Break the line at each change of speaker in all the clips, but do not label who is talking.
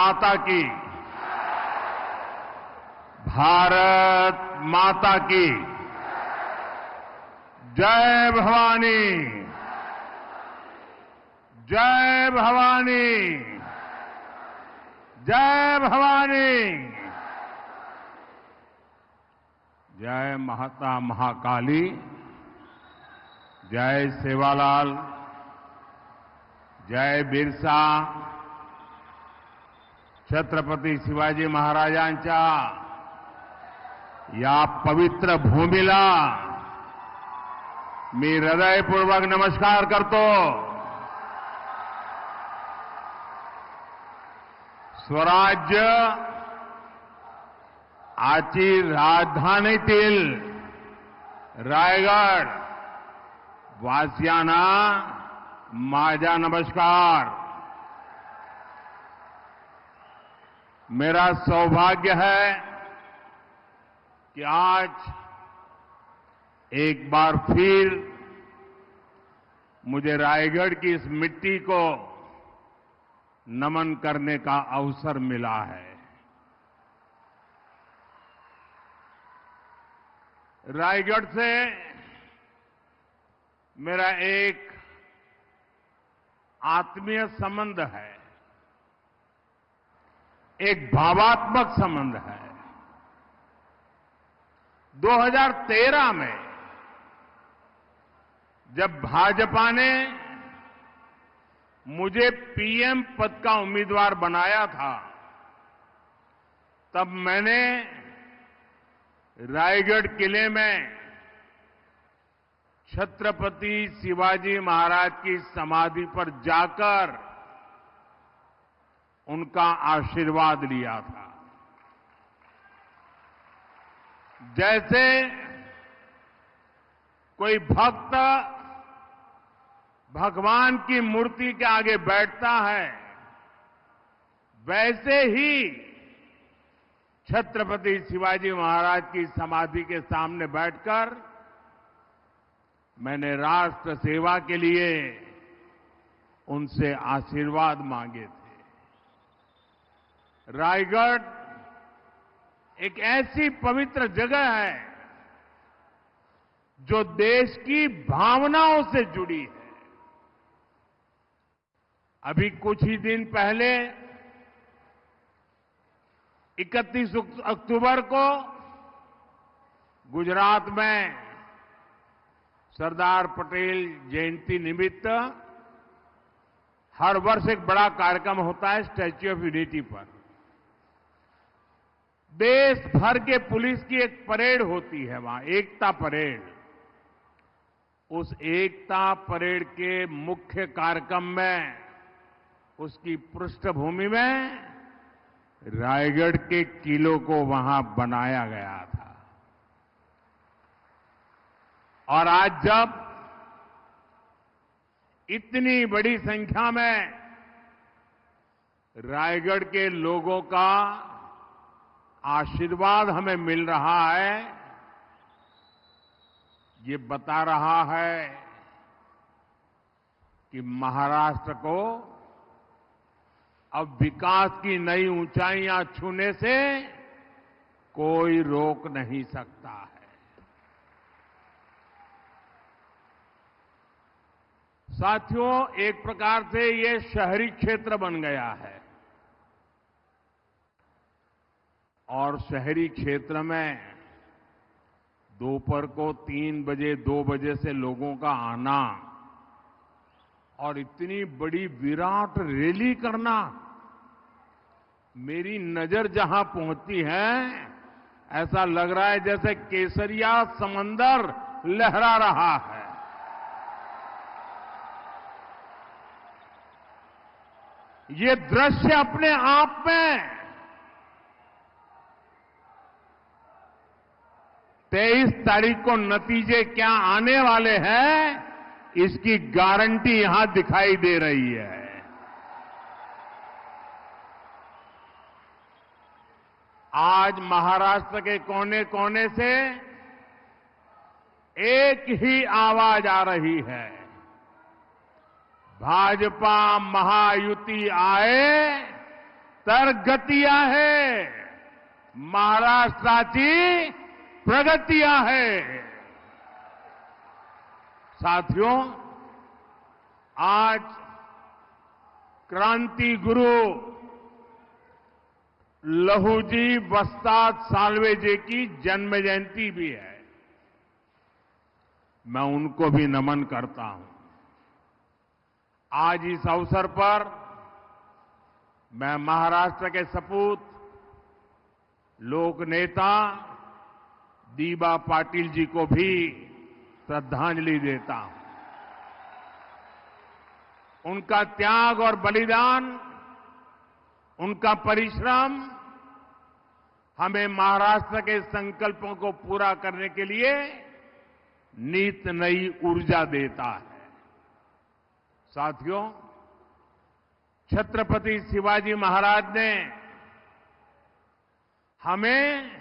माता की, भारत माता की जय भवानी, जय भवानी, जय भवानी, जय माता महाकाली, जय सेवालाल, जय बिरसा, छत्रपती शिवाजी महाराजांच्या या पवित्र भूमीला मी हृदयपूर्वक नमस्कार करतो. स्वराज्य आजची राजधानीतील रायगड वासियांना माझा नमस्कार. मेरा सौभाग्य है कि आज एक बार फिर मुझे रायगढ़ की इस मिट्टी को नमन करने का अवसर मिला है. रायगढ़ से मेरा एक आत्मीय संबंध है, एक भावात्मक संबंध है. 2013 में जब भाजपा ने मुझे पीएम पद का उम्मीदवार बनाया था, तब मैंने रायगढ़ किले में छत्रपति शिवाजी महाराज की समाधि पर जाकर उनका आशीर्वाद लिया था. जैसे कोई भक्त भगवान की मूर्ति के आगे बैठता है, वैसे ही छत्रपति शिवाजी महाराज की समाधि के सामने बैठकर मैंने राष्ट्र सेवा के लिए उनसे आशीर्वाद मांगे थे. रायगढ़ एक ऐसी पवित्र जगह है जो देश की भावनाओं से जुड़ी है. अभी कुछ ही दिन पहले 31 अक्टूबर को गुजरात में सरदार पटेल जयंती निमित्त हर वर्ष एक बड़ा कार्यक्रम होता है स्टैच्यू ऑफ यूनिटी पर. देश भर के पुलिस की एक परेड होती है वहां, एकता परेड. उस एकता परेड के मुख्य कार्यक्रम में, उसकी पृष्ठभूमि में रायगढ़ के किलों को वहां बनाया गया था. और आज जब इतनी बड़ी संख्या में रायगढ़ के लोगों का आशीर्वाद हमें मिल रहा है, ये बता रहा है कि महाराष्ट्र को अब विकास की नई ऊंचाइयां छूने से कोई रोक नहीं सकता है. साथियों, एक प्रकार से ये शहरी क्षेत्र बन गया है और शहरी क्षेत्र में दोपहर को 3 बजे 2 बजे से लोगों का आना और इतनी बड़ी विराट रैली करना, मेरी नजर जहां पहुंचती है ऐसा लग रहा है जैसे केसरिया समंदर लहरा रहा है. ये दृश्य अपने आप में 23 तारीख को नतीजे क्या आने वाले हैं, इसकी गारंटी यहां दिखाई दे रही है. आज महाराष्ट्र के कोने कोने से एक ही आवाज आ रही है, भाजपा महायुति आए तर गतिया है, महाराष्ट्राची प्रगतिया है। साथियों, आज क्रांति गुरु लहूजी वस्ताद साल्वे जी की जन्म जयंती भी है। मैं उनको भी नमन करता हूं। आज इस अवसर पर मैं महाराष्ट्र के सपूत लोक नेता दीबा पाटिल जी को भी श्रद्धांजलि देता हूं। उनका त्याग और बलिदान, उनका परिश्रम हमें महाराष्ट्र के संकल्पों को पूरा करने के लिए नित नई ऊर्जा देता है। साथियों, छत्रपति शिवाजी महाराज ने हमें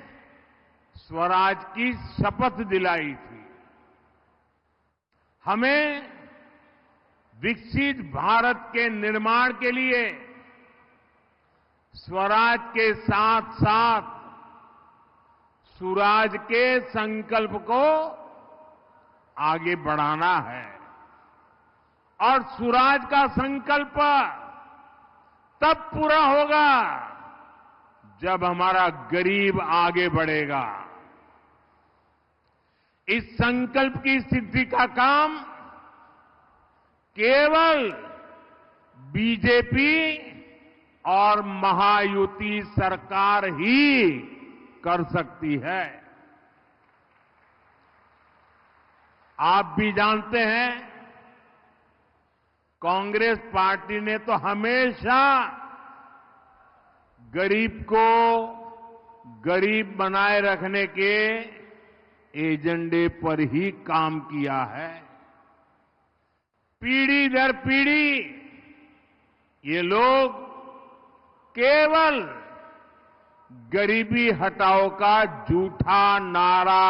स्वराज की शपथ दिलाई थी। हमें विकसित भारत के निर्माण के लिए स्वराज के साथ साथ सुराज के संकल्प को आगे बढ़ाना है। और सुराज का संकल्प तब पूरा होगा जब हमारा गरीब आगे बढ़ेगा। इस संकल्प की सिद्धि का काम केवल बीजेपी और महायुति सरकार ही कर सकती है। आप भी जानते हैं, कांग्रेस पार्टी ने तो हमेशा गरीब को गरीब बनाए रखने के एजेंडे पर ही काम किया है। पीढ़ी दर पीढ़ी ये लोग केवल गरीबी हटाओ का झूठा नारा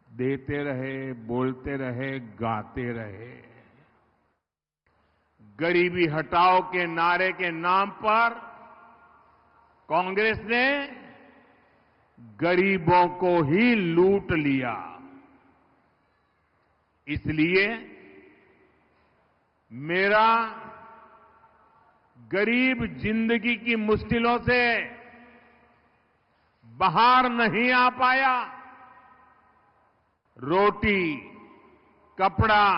देते रहे, बोलते रहे, गाते रहे। गरीबी हटाओ के नारे के नाम पर कांग्रेस ने गरीबों को ही लूट लिया। इसलिए मेरा गरीब जिंदगी की मुश्किलों से बाहर नहीं आ पाया। रोटी, कपड़ा,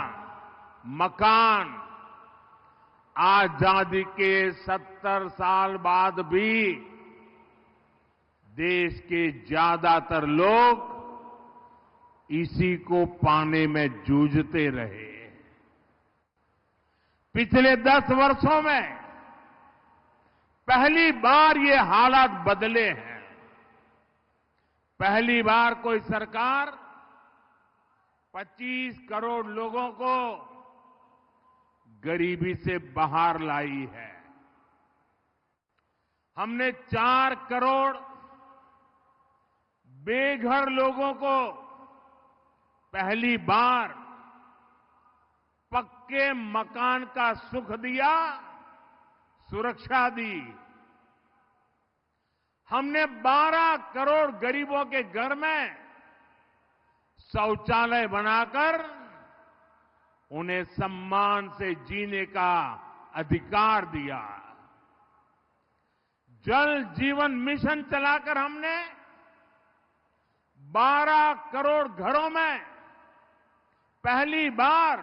मकान, आजादी के 70 साल बाद भी देश के ज्यादातर लोग इसी को पाने में जूझते रहे। पिछले 10 वर्षों में पहली बार ये हालात बदले हैं। पहली बार कोई सरकार 25 करोड़ लोगों को गरीबी से बाहर लाई है। हमने 4 करोड़ बेघर लोगों को पहली बार पक्के मकान का सुख दिया, सुरक्षा दी। हमने 12 करोड़ गरीबों के घर में शौचालय बनाकर उन्हें सम्मान से जीने का अधिकार दिया। जल जीवन मिशन चलाकर हमने 12 करोड़ घरों में पहली बार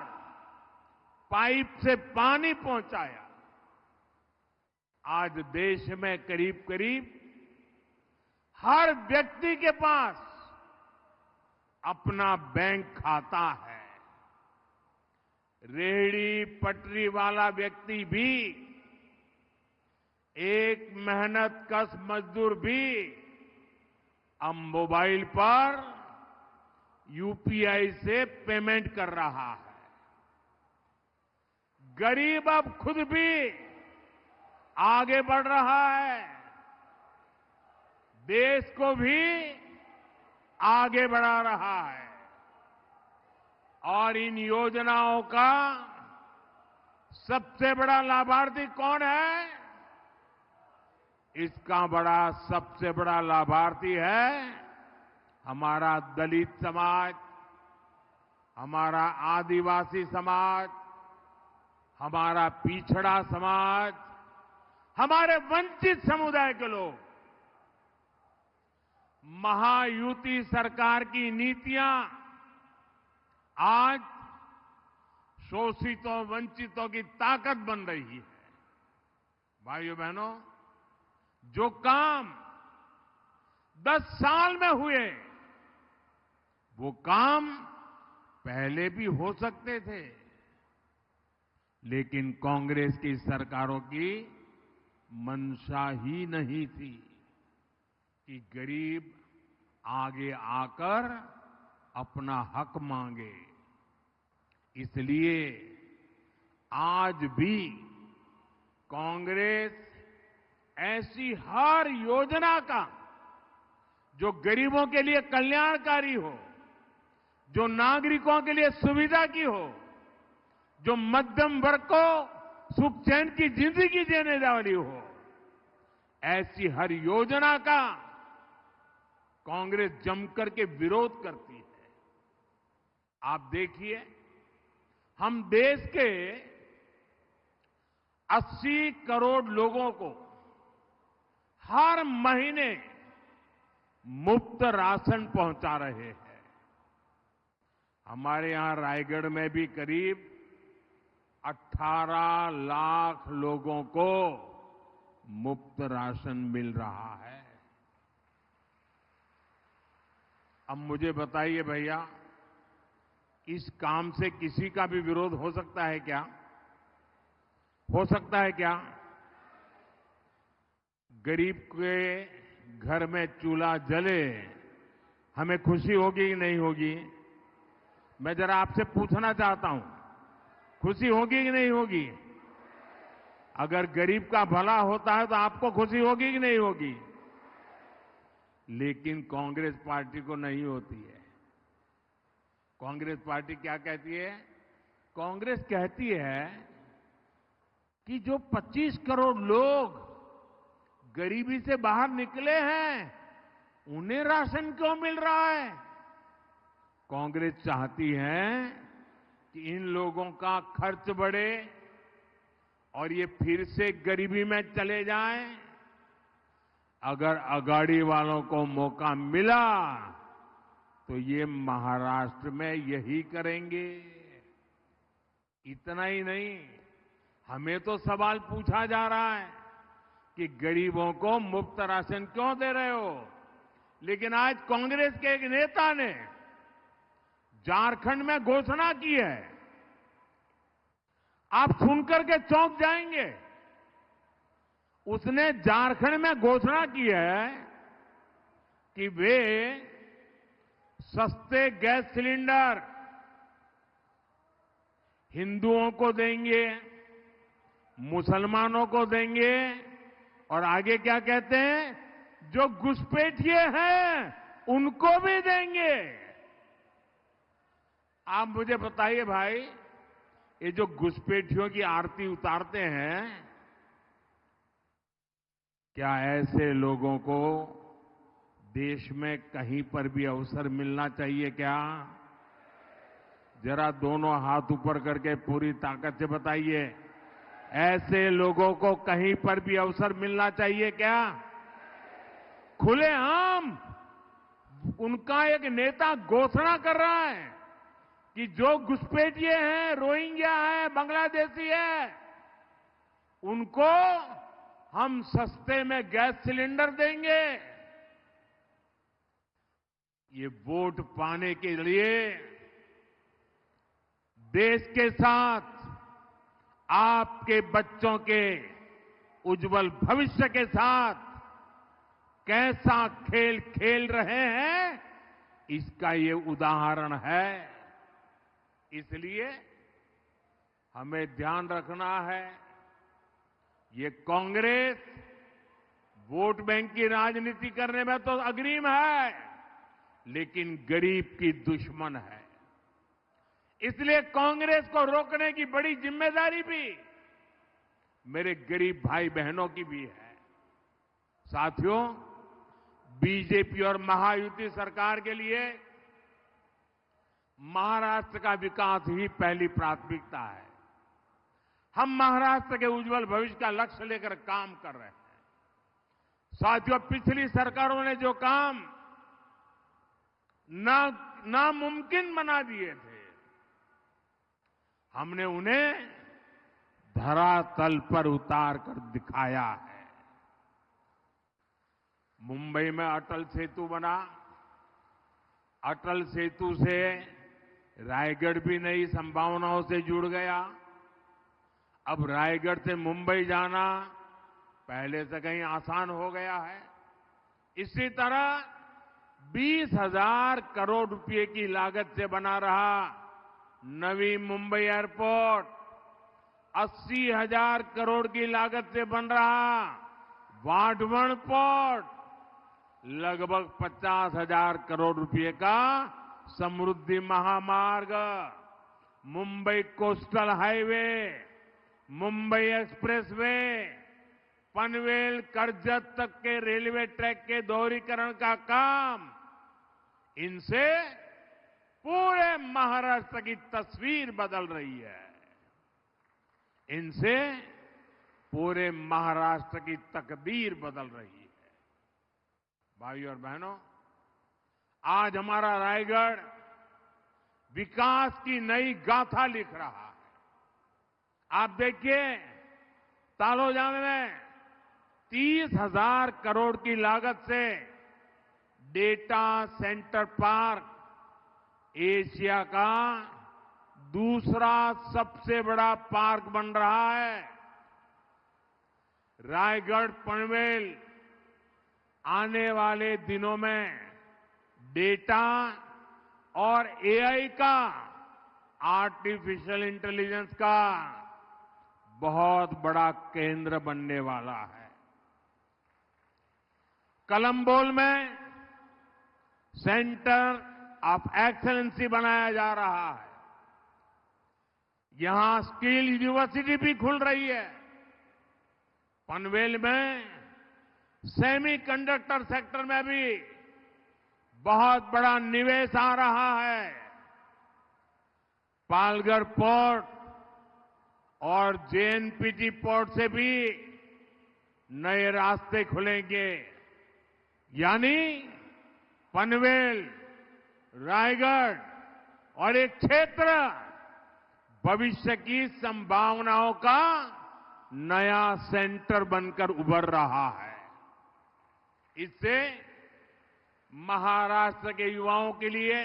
पाइप से पानी पहुंचाया। आज देश में करीब करीब हर व्यक्ति के पास अपना बैंक खाता है। रेहड़ी पटरी वाला व्यक्ति भी, एक मेहनतकश मजदूर भी अब मोबाइल पर यूपीआई से पेमेंट कर रहा है। गरीब अब खुद भी आगे बढ़ रहा है, देश को भी आगे बढ़ा रहा है। और इन योजनाओं का सबसे बड़ा लाभार्थी कौन है? इसका सबसे बड़ा लाभार्थी है हमारा दलित समाज, हमारा आदिवासी समाज, हमारा पिछड़ा समाज, हमारे वंचित समुदाय के लोग। महायुति सरकार की नीतियां आज शोषितों, वंचितों की ताकत बन रही है। भाइयों बहनों, जो काम 10 साल में हुए, वो काम पहले भी हो सकते थे, लेकिन कांग्रेस की सरकारों की मंशा ही नहीं थी कि गरीब आगे आकर अपना हक मांगे। इसलिए आज भी कांग्रेस ऐसी हर योजना का जो गरीबों के लिए कल्याणकारी हो, जो नागरिकों के लिए सुविधा की हो, जो मध्यम वर्ग को सुख चैन की जिंदगी देने वाली हो, ऐसी हर योजना का कांग्रेस जमकर के विरोध करती है। आप देखिए, हम देश के 80 करोड़ लोगों को हर महीने मुफ्त राशन पहुंचा रहे हैं। हमारे यहां रायगढ़ में भी करीब 18 लाख लोगों को मुफ्त राशन मिल रहा है। अब मुझे बताइए भैया, इस काम से किसी का भी विरोध हो सकता है क्या? हो सकता है क्या? गरीब के घर में चूल्हा जले, हमें खुशी होगी कि नहीं होगी? मैं जरा आपसे पूछना चाहता हूं, खुशी होगी कि नहीं होगी? अगर गरीब का भला होता है तो आपको खुशी होगी कि नहीं होगी? लेकिन कांग्रेस पार्टी को नहीं होती है। कांग्रेस पार्टी क्या कहती है? कांग्रेस कहती है कि जो 25 करोड़ लोग गरीबी से बाहर निकले हैं, उन्हें राशन क्यों मिल रहा है? कांग्रेस चाहती है कि इन लोगों का खर्च बढ़े और ये फिर से गरीबी में चले जाएं। अगर अगाड़ी वालों को मौका मिला तो ये महाराष्ट्र में यही करेंगे। इतना ही नहीं, हमें तो सवाल पूछा जा रहा है कि गरीबों को मुफ्त राशन क्यों दे रहे हो? लेकिन आज कांग्रेस के एक नेता ने झारखंड में घोषणा की है, आप सुनकर के चौंक जाएंगे। उसने झारखंड में घोषणा की है कि वे सस्ते गैस सिलेंडर हिंदुओं को देंगे, मुसलमानों को देंगे, और आगे क्या कहते हैं, जो घुसपैठिए हैं उनको भी देंगे। आप मुझे बताइए भाई, ये जो घुसपैठियों की आरती उतारते हैं, क्या ऐसे लोगों को देश में कहीं पर भी अवसर मिलना चाहिए क्या? जरा दोनों हाथ ऊपर करके पूरी ताकत से बताइए, ऐसे लोगों को कहीं पर भी अवसर मिलना चाहिए क्या? खुलेआम उनका एक नेता घोषणा कर रहा है कि जो घुसपैठिए हैं, रोहिंग्या है, बांग्लादेशी है, उनको हम सस्ते में गैस सिलेंडर देंगे। ये वोट पाने के लिए देश के साथ आपके बच्चों के उज्जवल भविष्य के साथ कैसा खेल खेल रहे हैं, इसका ये उदाहरण है। इसलिए हमें ध्यान रखना है, ये कांग्रेस वोट बैंक की राजनीति करने में तो अग्रिम है, लेकिन गरीब की दुश्मन है। इसलिए कांग्रेस को रोकने की बड़ी जिम्मेदारी भी मेरे गरीब भाई बहनों की भी है। साथियों, बीजेपी और महायुति सरकार के लिए महाराष्ट्र का विकास ही पहली प्राथमिकता है। हम महाराष्ट्र के उज्जवल भविष्य का लक्ष्य लेकर काम कर रहे हैं। साथियों, पिछली सरकारों ने जो काम नामुमकिन बना दिए थे, हमने उन्हें धरातल पर उतार कर दिखाया है। मुंबई में अटल सेतु बना। अटल सेतु से रायगढ़ भी नई संभावनाओं से जुड़ गया। अब रायगढ़ से मुंबई जाना पहले से कहीं आसान हो गया है। इसी तरह 20,000 करोड़ रुपए की लागत से बना रहा नवी मुंबई एयरपोर्ट, 80,000 करोड़ की लागत से बन रहा वाढवण पोर्ट, लगभग 50,000 करोड़ रुपए का समृद्धि महामार्ग, Mumbai coastal highway, Mumbai expressway, Panvel Karjat तक के रेलवे ट्रैक के दोहरीकरण का काम, इनसे पूरे महाराष्ट्र की तस्वीर बदल रही है। इनसे पूरे महाराष्ट्र की तकदीर बदल रही है। भाइयों और बहनों, आज हमारा रायगढ़ विकास की नई गाथा लिख रहा है। आप देखिए, तालोजान में 30,000 करोड़ की लागत से डेटा सेंटर पार्क एशिया का दूसरा सबसे बड़ा पार्क बन रहा है। रायगढ़ पनवेल आने वाले दिनों में डेटा और एआई का, आर्टिफिशियल इंटेलिजेंस का बहुत बड़ा केंद्र बनने वाला है। कलम्बोल में सेंटर ऑफ एक्सेलेंसी बनाया जा रहा है। यहां स्किल यूनिवर्सिटी भी खुल रही है। पनवेल में सेमीकंडक्टर सेक्टर में भी बहुत बड़ा निवेश आ रहा है। पालघर पोर्ट और जेएनपीटी पोर्ट से भी नए रास्ते खुलेंगे। यानी पनवेल, रायगढ़ और एक क्षेत्र भविष्य की संभावनाओं का नया सेंटर बनकर उभर रहा है। इससे महाराष्ट्र के युवाओं के लिए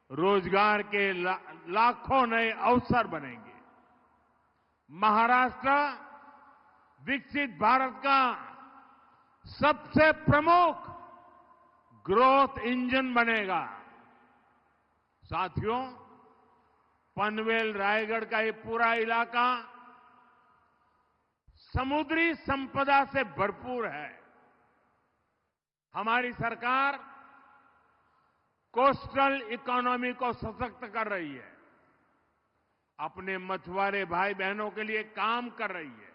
रोजगार के लाखों नए अवसर बनेंगे। महाराष्ट्र विकसित भारत का सबसे प्रमुख ग्रोथ इंजन बनेगा। साथियों, पनवेल रायगढ़ का ये पूरा इलाका समुद्री संपदा से भरपूर है। हमारी सरकार कोस्टल इकोनॉमी को सशक्त कर रही है, अपने मछुआरे भाई बहनों के लिए काम कर रही है।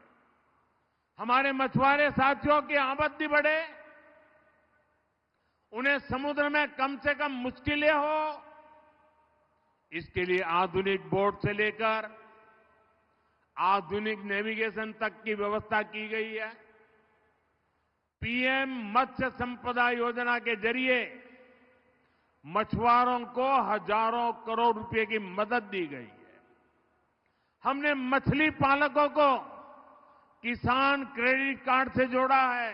हमारे मछुआरे साथियों की आमदनी बढ़े, उन्हें समुद्र में कम से कम मुश्किलें हो, इसके लिए आधुनिक बोट से लेकर आधुनिक नेविगेशन तक की व्यवस्था की गई है। पीएम मत्स्य संपदा योजना के जरिए मछुआरों को हजारों करोड़ रुपए की मदद दी गई है। हमने मछली पालकों को किसान क्रेडिट कार्ड से जोड़ा है।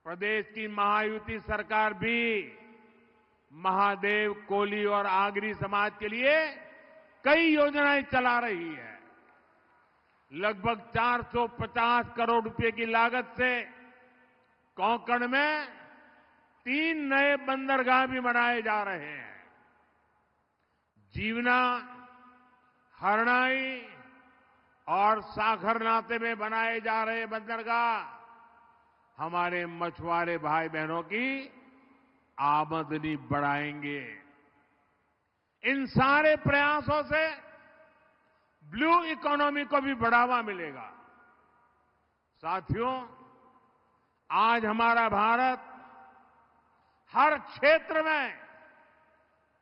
प्रदेश की महायुति सरकार भी महादेव, कोली और आगरी समाज के लिए कई योजनाएं चला रही है। लगभग 450 करोड़ रुपए की लागत से कोंकण में 3 नए बंदरगाह भी बनाए जा रहे हैं। जीवना, हरनाई और सागरनाथे में बनाए जा रहे बंदरगाह हमारे मछुआरे भाई बहनों की आमदनी बढ़ाएंगे। इन सारे प्रयासों से ब्लू इकोनॉमी को भी बढ़ावा मिलेगा। साथियों, आज हमारा भारत हर क्षेत्र में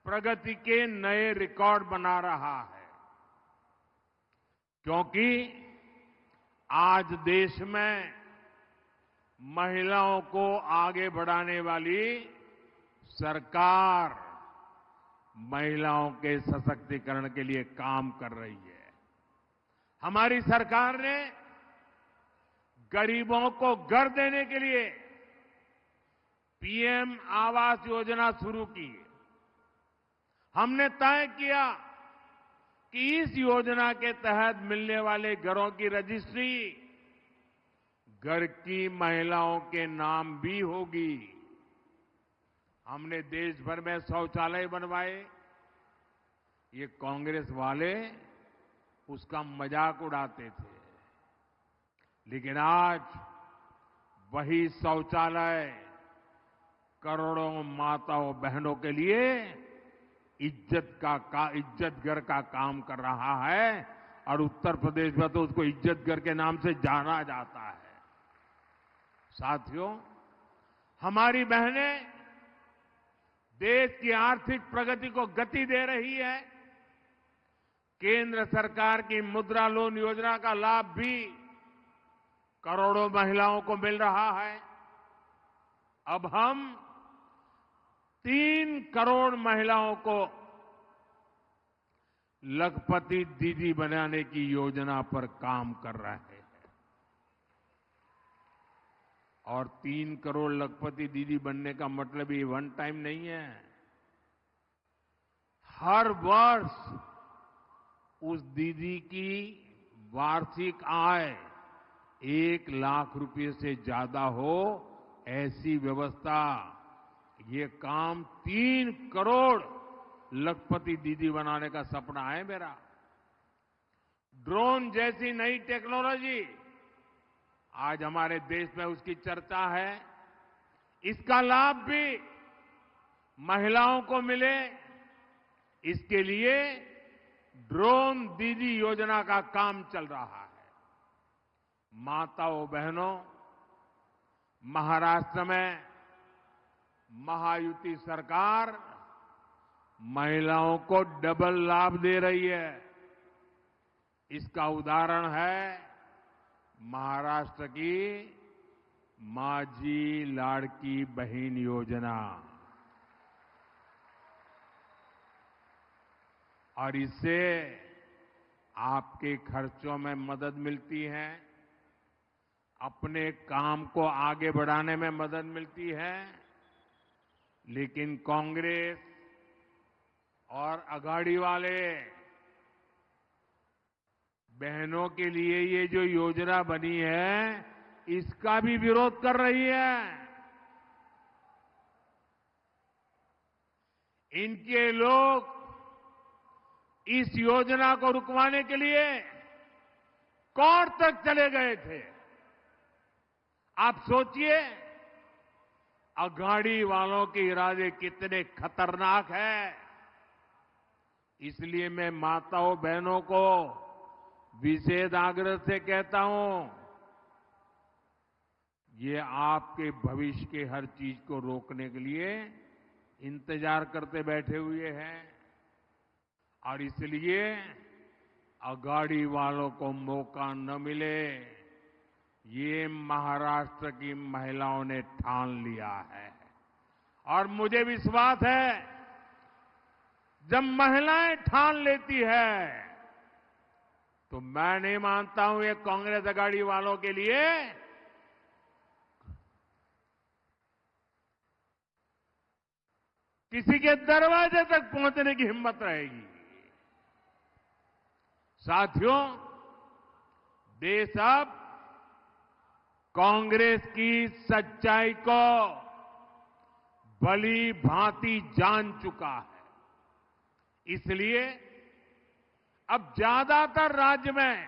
प्रगति के नए रिकॉर्ड बना रहा है, क्योंकि आज देश में महिलाओं को आगे बढ़ाने वाली सरकार महिलाओं के सशक्तिकरण के लिए काम कर रही है। हमारी सरकार ने गरीबों को घर देने के लिए पीएम आवास योजना शुरू की। हमने तय किया कि इस योजना के तहत मिलने वाले घरों की रजिस्ट्री घर की महिलाओं के नाम भी होगी। हमने देश भर में शौचालय बनवाए। ये कांग्रेस वाले उसका मजाक उड़ाते थे, लेकिन आज वही शौचालय करोड़ों माताओं बहनों के लिए इज्जत घर का काम कर रहा है, और उत्तर प्रदेश में तो उसको इज्जत घर के नाम से जाना जाता है। साथियों, हमारी बहनें देश की आर्थिक प्रगति को गति दे रही है। केंद्र सरकार की मुद्रा लोन योजना का लाभ भी करोड़ों महिलाओं को मिल रहा है। अब हम 3 करोड़ महिलाओं को लखपति दीदी बनाने की योजना पर काम कर रहे हैं। और 3 करोड़ लखपति दीदी बनने का मतलब ये वन टाइम नहीं है। हर वर्ष उस दीदी की वार्षिक आय 1 लाख रुपए से ज्यादा हो, ऐसी व्यवस्था, ये काम 3 करोड़ लखपति दीदी बनाने का सपना है मेरा। ड्रोन जैसी नई टेक्नोलॉजी आज हमारे देश में उसकी चर्चा है। इसका लाभ भी महिलाओं को मिले, इसके लिए ड्रोन दीदी योजना का काम चल रहा है। माताओं बहनों, महाराष्ट्र में महायुति सरकार महिलाओं को डबल लाभ दे रही है। इसका उदाहरण है महाराष्ट्र की माझी लाड़की बहन योजना। और इससे आपके खर्चों में मदद मिलती है, अपने काम को आगे बढ़ाने में मदद मिलती है। लेकिन कांग्रेस और अघाड़ी वाले बहनों के लिए ये जो योजना बनी है, इसका भी विरोध कर रही है। इनके लोग इस योजना को रुकवाने के लिए कोर्ट तक चले गए थे। आप सोचिए, अघाड़ी वालों के इरादे कितने खतरनाक हैं। इसलिए मैं माताओं बहनों को विशेष आग्रह से कहता हूं, ये आपके भविष्य के हर चीज को रोकने के लिए इंतजार करते बैठे हुए हैं। और इसलिए अघाड़ी वालों को मौका न मिले, ये महाराष्ट्र की महिलाओं ने ठान लिया है। और मुझे विश्वास है, जब महिलाएं ठान लेती है तो मैं नहीं मानता हूं ये कांग्रेस अघाड़ी वालों के लिए किसी के दरवाजे तक पहुंचने की हिम्मत रहेगी। साथियों, देश अब कांग्रेस की सच्चाई को भली भांति जान चुका है। इसलिए अब ज्यादातर राज्य में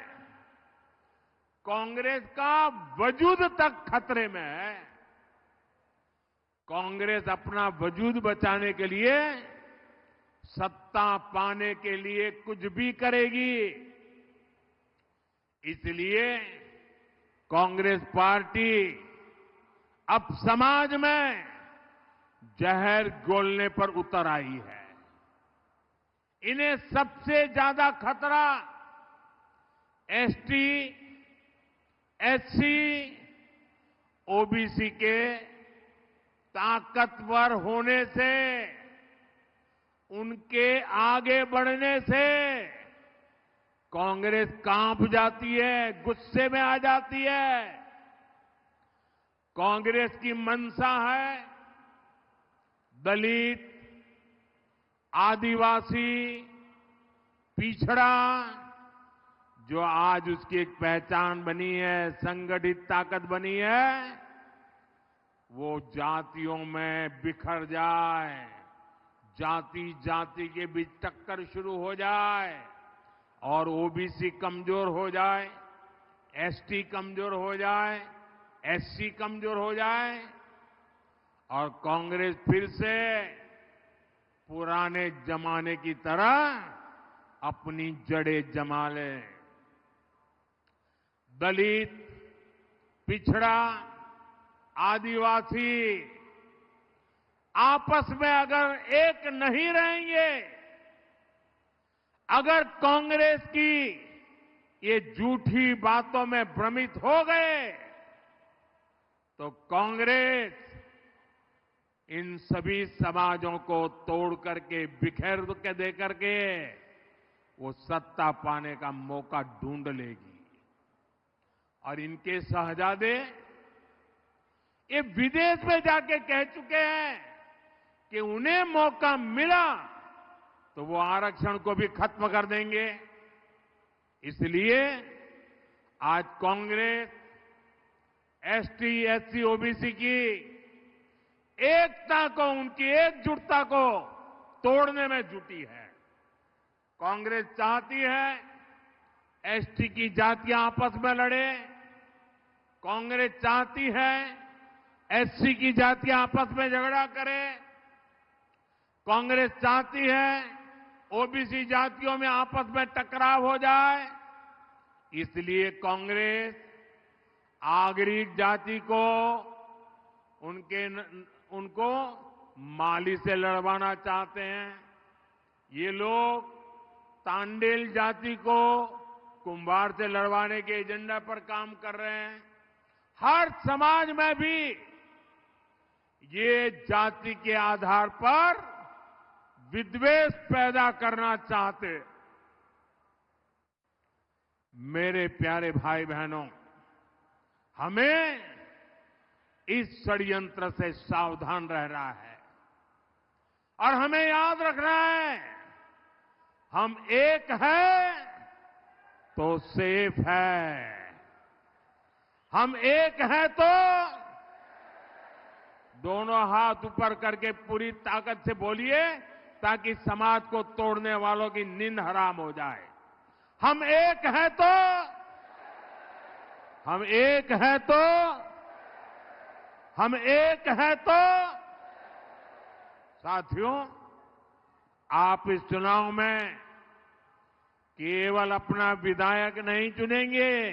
कांग्रेस का वजूद तक खतरे में है। कांग्रेस अपना वजूद बचाने के लिए, सत्ता पाने के लिए कुछ भी करेगी। इसलिए कांग्रेस पार्टी अब समाज में जहर घोलने पर उतर आई है। इन्हें सबसे ज्यादा खतरा एसटी, एससी, ओबीसी के ताकतवर होने से, उनके आगे बढ़ने से कांग्रेस कांप जाती है, गुस्से में आ जाती है। कांग्रेस की मंशा है दलित, आदिवासी, पिछड़ा, जो आज उसकी एक पहचान बनी है, संगठित ताकत बनी है, वो जातियों में बिखर जाए, जाति जाति के बीच टक्कर शुरू हो जाए और ओबीसी कमजोर हो जाए, एसटी कमजोर हो जाए, एससी कमजोर हो जाए और कांग्रेस फिर से पुराने जमाने की तरह अपनी जड़ें जमा ले। दलित, पिछड़ा, आदिवासी आपस में अगर एक नहीं रहेंगे, अगर कांग्रेस की ये झूठी बातों में भ्रमित हो गए तो कांग्रेस इन सभी समाजों को तोड़ करके, बिखेर के दे करके वो सत्ता पाने का मौका ढूंढ लेगी। और इनके शहजादे ये विदेश में जाके कह चुके हैं कि उन्हें मौका मिला तो वो आरक्षण को भी खत्म कर देंगे। इसलिए आज कांग्रेस एसटी, एससी, ओबीसी की एकता को, उनकी एकजुटता को तोड़ने में जुटी है। कांग्रेस चाहती है एसटी की जातियां आपस में लड़े, कांग्रेस चाहती है एससी की जातियां आपस में झगड़ा करें, कांग्रेस चाहती है ओबीसी जातियों में आपस में टकराव हो जाए। इसलिए कांग्रेस आगरी जाति को उनको माली से लड़वाना चाहते हैं। ये लोग तांडेल जाति को कुंभार से लड़वाने के एजेंडा पर काम कर रहे हैं। हर समाज में भी ये जाति के आधार पर विद्वेष पैदा करना चाहते। मेरे प्यारे भाई बहनों, हमें इस षड्यंत्र से सावधान रहना है और हमें याद रखना है, हम एक हैं तो सेफ है। हम एक हैं तो दोनों हाथ ऊपर करके पूरी ताकत से बोलिए ताकि समाज को तोड़ने वालों की नींद हराम हो जाए। हम एक हैं तो, हम एक हैं तो, हम एक हैं तो। साथियों, आप इस चुनाव में केवल अपना विधायक नहीं चुनेंगे,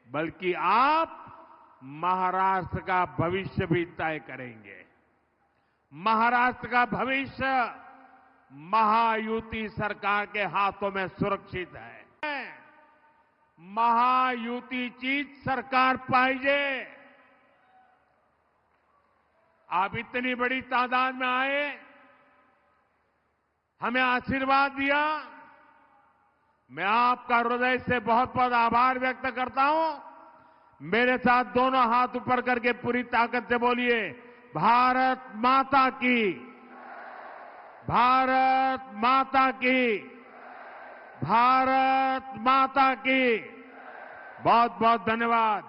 बल्कि आप महाराष्ट्र का भविष्य भी तय करेंगे। महाराष्ट्र का भविष्य महायुति सरकार के हाथों में सुरक्षित है। महायुतीचीच सरकार पाहिजे। आप इतनी बड़ी तादाद में आए, हमें आशीर्वाद दिया, मैं आपका हृदय से बहुत बहुत आभार व्यक्त करता हूं। मेरे साथ दोनों हाथ ऊपर करके पूरी ताकत से बोलिए, भारत माता की, भारत माता की, भारत माता की। बहुत बहुत धन्यवाद।